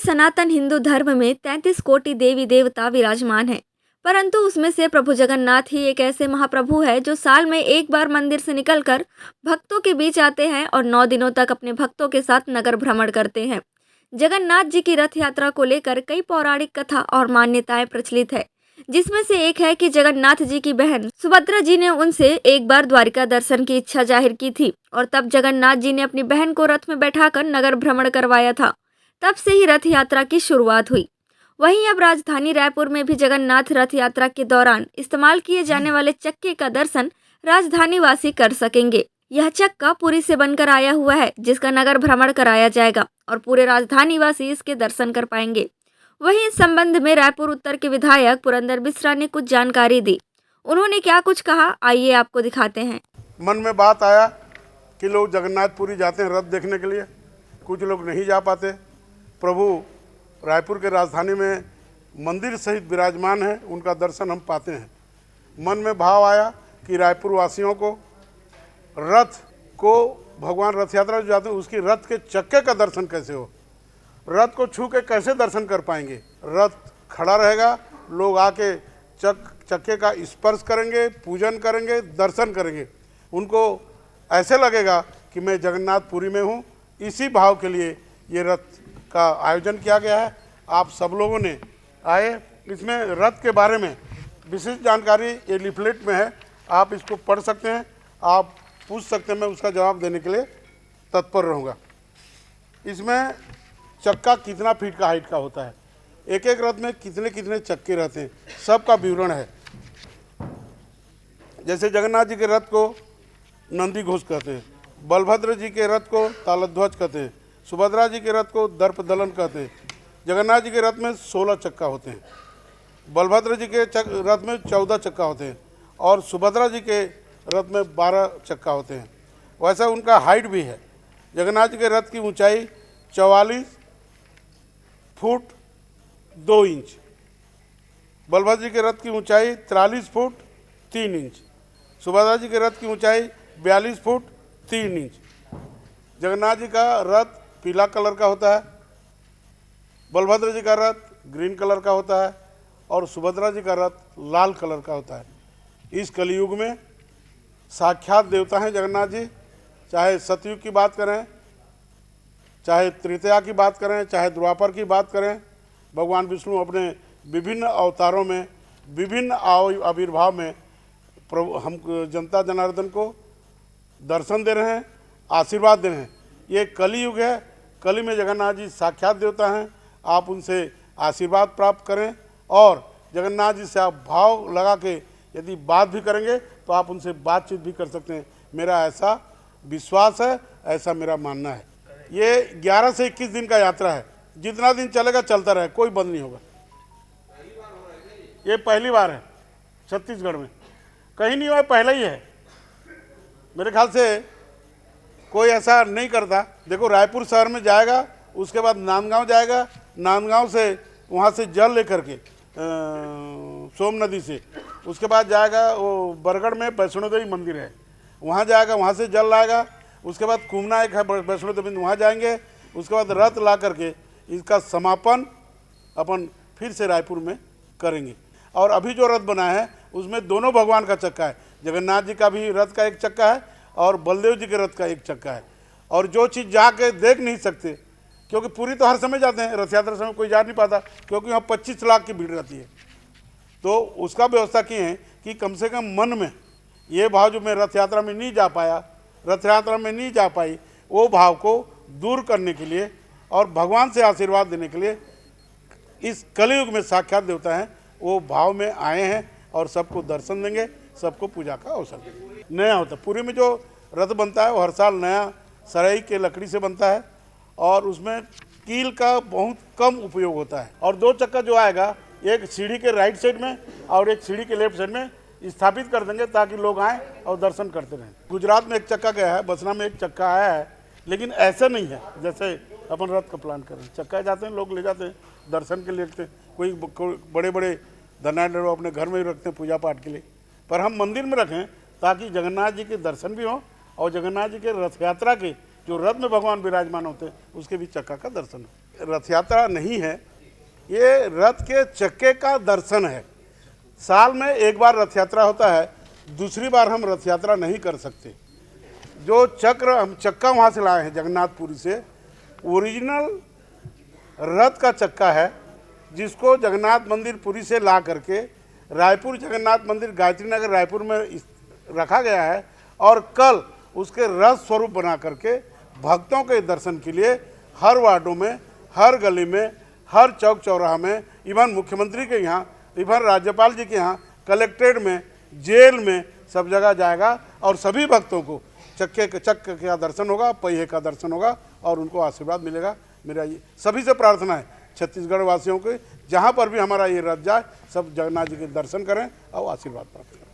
सनातन हिंदू धर्म में 33 कोटि देवी देवता विराजमान हैं, परंतु उसमें से प्रभु जगन्नाथ ही एक ऐसे महाप्रभु है जो साल में एक बार मंदिर से निकलकर भक्तों के बीच आते हैं और 9 दिनों तक अपने भक्तों के साथ नगर भ्रमण करते हैं। जगन्नाथ जी की रथ यात्रा को लेकर कई पौराणिक कथा और मान्यताएं प्रचलित है, जिसमें से एक है कि जगन्नाथ जी की बहन सुभद्रा जी ने उनसे एक बार द्वारिका दर्शन की इच्छा जाहिर की थी और तब जगन्नाथ जी ने अपनी बहन को रथ में बैठाकर नगर भ्रमण करवाया था। तब से ही रथ यात्रा की शुरुआत हुई। वहीं अब राजधानी रायपुर में भी जगन्नाथ रथ यात्रा के दौरान इस्तेमाल किए जाने वाले चक्के का दर्शन राजधानी वासी कर सकेंगे। यह चक्का पुरी से बनकर आया हुआ है, जिसका नगर भ्रमण कराया जाएगा और पूरे राजधानी वासी इसके दर्शन कर पाएंगे। वहीं इस संबंध में रायपुर उत्तर के विधायक पुरंदर बिसरा ने कुछ जानकारी दी। उन्होंने क्या कुछ कहा, आइए आपको दिखाते हैं। मन में बात आया कि लोग जगन्नाथपुरी जाते हैं रथ देखने के लिए, कुछ लोग नहीं जा पाते। प्रभु रायपुर के राजधानी में मंदिर सहित विराजमान है, उनका दर्शन हम पाते हैं। मन में भाव आया कि रायपुर वासियों को रथ को, भगवान रथ यात्रा जो जाते हैं उसकी रथ के चक्के का दर्शन कैसे हो, रथ को छू के कैसे दर्शन कर पाएंगे। रथ खड़ा रहेगा, लोग आके चक्के का स्पर्श करेंगे, पूजन करेंगे, दर्शन करेंगे। उनको ऐसे लगेगा कि मैं जगन्नाथपुरी में हूँ। इसी भाव के लिए ये रथ का आयोजन किया गया है। आप सब लोगों ने आए, इसमें रथ के बारे में विशेष जानकारी ये लिफलेट में है, आप इसको पढ़ सकते हैं, आप पूछ सकते हैं, मैं उसका जवाब देने के लिए तत्पर रहूँगा। इसमें चक्का कितना फीट का हाइट का होता है, एक एक रथ में कितने कितने चक्के रहते हैं, सबका विवरण है। जैसे जगन्नाथ जी के रथ को नंदी घोष कहते हैं, बलभद्र जी के रथ को तालध्वज कहते हैं, सुभद्रा जी के रथ को दर्पदलन कहते हैं। जगन्नाथ जी के रथ में 16 चक्का होते हैं, बलभद्र जी के रथ में 14 चक्का होते हैं और सुभद्रा जी के रथ में 12 चक्का होते हैं। वैसा उनका हाइट भी है। जगन्नाथ जी के रथ की ऊंचाई 44 फुट 2 इंच, बलभद्र जी के रथ की ऊंचाई 43 फुट 3 इंच, सुभद्रा जी के रथ की ऊंचाई 42 फुट 3 इंच। जगन्नाथ जी का रथ पीला कलर का होता है, बलभद्र जी का रथ ग्रीन कलर का होता है और सुभद्रा जी का रथ लाल कलर का होता है। इस कलयुग में साक्षात देवता हैं जगन्नाथ जी। चाहे सतयुग की बात करें, चाहे त्रेता की बात करें, चाहे द्वापर की बात करें, भगवान विष्णु अपने विभिन्न अवतारों में, विभिन्न आविर्भाव में प्रभु हम जनता जनार्दन को दर्शन दे रहे हैं, आशीर्वाद दे रहे हैं। ये कली युग है, कली में जगन्नाथ जी साक्षात देवता हैं। आप उनसे आशीर्वाद प्राप्त करें और जगन्नाथ जी से आप भाव लगा के यदि बात भी करेंगे तो आप उनसे बातचीत भी कर सकते हैं। मेरा ऐसा विश्वास है, ऐसा मेरा मानना है। ये 11 से 21 दिन का यात्रा है, जितना दिन चलेगा चलता रहे, कोई बंद नहीं होगा। ये पहली बार है छत्तीसगढ़ में, कहीं नहीं हुआ, पहला ही है। मेरे ख्याल से कोई ऐसा नहीं करता। देखो रायपुर शहर में जाएगा, उसके बाद नांदगांव जाएगा, नांदगांव से वहाँ से जल लेकर के सोम नदी से, उसके बाद जाएगा वो बरगढ़ में वैष्णो देवी मंदिर है, वहाँ जाएगा, वहाँ से जल लाएगा। उसके बाद कुमना एक है वैष्णो देवी, वहाँ जाएंगे। उसके बाद रथ ला करके इसका समापन अपन फिर से रायपुर में करेंगे। और अभी जो रथ बना है उसमें दोनों भगवान का चक्का है, जगन्नाथ जी का भी रथ का एक चक्का है और बलदेव जी के रथ का एक चक्का है। और जो चीज़ जाके देख नहीं सकते, क्योंकि पूरी तो हर समय जाते हैं, रथ यात्रा समय कोई जा नहीं पाता, क्योंकि वहाँ 25 लाख की भीड़ रहती है। तो उसका व्यवस्था किए हैं कि कम से कम मन में ये भाव, जो मैं रथ यात्रा में नहीं जा पाया, रथ यात्रा में नहीं जा पाई, वो भाव को दूर करने के लिए और भगवान से आशीर्वाद देने के लिए इस कलयुग में साक्षात देवता हैं, वो भाव में आए हैं और सबको दर्शन देंगे, सबको पूजा का अवसर देंगे। नया होता है, पूरी में जो रथ बनता है वो हर साल नया सराई के लकड़ी से बनता है और उसमें कील का बहुत कम उपयोग होता है। और 2 चक्का जो आएगा, एक सीढ़ी के राइट साइड में और एक सीढ़ी के लेफ्ट साइड में स्थापित कर देंगे ताकि लोग आएँ और दर्शन करते रहें। गुजरात में एक चक्का गया है, बसना में एक चक्का आया है, लेकिन ऐसे नहीं है जैसे अपन रथ का प्लान कर रहे हैं। चक्का जाते हैं, लोग ले जाते हैं, दर्शन के लिए रखते हैं। कोई बड़े बड़े धनाढ्य लोग अपने घर में ही रखते हैं पूजा पाठ के लिए, पर हम मंदिर में रखें ताकि जगन्नाथ जी के दर्शन भी हों और जगन्नाथ जी के रथ यात्रा के जो रथ में भगवान विराजमान होते हैं उसके भी चक्का का दर्शन हो। रथ यात्रा नहीं है, ये रथ के चक्के का दर्शन है। साल में एक बार रथ यात्रा होता है, दूसरी बार हम रथ यात्रा नहीं कर सकते। जो हम चक्का वहाँ से लाए हैं जगन्नाथपुरी से, ओरिजिनल रथ का चक्का है, जिसको जगन्नाथ मंदिर पुरी से ला करके रायपुर जगन्नाथ मंदिर गायत्री नगर रायपुर में रखा गया है, और कल उसके रथ स्वरूप बना करके भक्तों के दर्शन के लिए हर वार्डों में, हर गली में, हर चौक चौराहा में, इवन मुख्यमंत्री के यहाँ, इवन राज्यपाल जी के यहाँ, कलेक्ट्रेट में, जेल में, सब जगह जाएगा और सभी भक्तों को चक्के का दर्शन होगा, पहिए का दर्शन होगा और उनको आशीर्वाद मिलेगा। मेरा ये सभी से प्रार्थना है, छत्तीसगढ़ वासियों के, जहाँ पर भी हमारा ये रथ जाए, सब जगन्नाथ जी के दर्शन करें और आशीर्वाद प्राप्त करें।